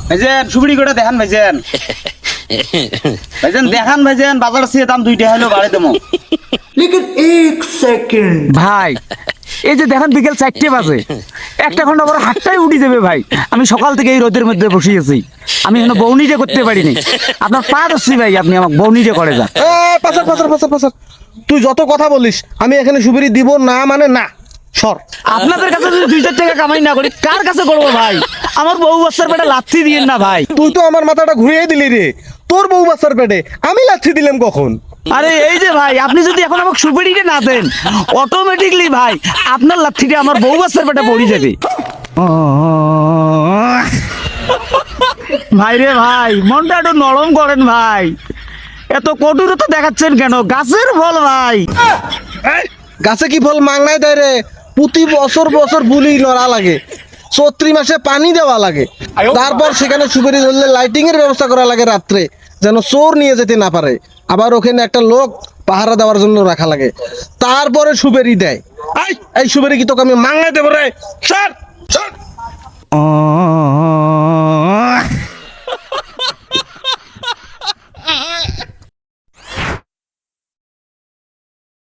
ভাইজান সুবিড়ি করে দেখান ভাইজান। ভাইজান দেখান ভাইজান, বাজার আছে দাম 2 টাকা হলো বাড়াই দেবো। लेकिन एक सेकंड ভাই এই যে দেখেন বিকেল 4টে বাজে, 1 ঘন্টা পরে হাতটাই উঠে যাবে ভাই। আমি সকাল থেকে এই রোদের মধ্যে বসে আছি, আমি এখনো বউনিটা করতে পারিনি। আপনার পা ধরছি ভাই, আপনি আমাকে বউনিটা করে যান। পাসার তুই যত কথা বলিস, আমি এখানে সুবিরি দিব না মানে না, সর। আপনাদের কাছে যদি 2-4 টাকা কামাই না করি কার কাছে করবো ভাই? আমার বউ বাচ্চার পেটে লাথি দিয়েন না ভাই। তুই তো আমার মাথাটা ঘুরিয়ে দিলি রে, তোর বউ বাচ্চার পেটে আমি লাথি দিলাম কখন? আরে এই যে ভাই, আপনি যদি এখন আমাকে সুবিড়িটা না দেন, অটোমেটিকলি ভাই আপনার লাথিটা আমার বউ বাচ্চার পেটে পড়ে যাবে। ভাই রে ভাই, মনটা একটু নরম করেন ভাই, এত কঠোরতা দেখাচ্ছেন কেন? গাছের ফল ভাই। গাছে কি ফল মাংনায় দেয় রে? প্রতি বছর বছর বুলি নড়া লাগে, চৈত্রি মাসে পানি দেওয়া লাগে, তারপর সেখানে সুপারি ধরলে লাইটিং এর ব্যবস্থা করা লাগে রাত্রে, যেন চোর নিয়ে যেতে না পারে। আবার ওখানে একটা লোক পাহারা দেওয়ার জন্য রাখা লাগে, তারপরে সুপারি দেয়। এই সুপারি কি তোকে আমি মাংনায় দেবো রে? সর সর।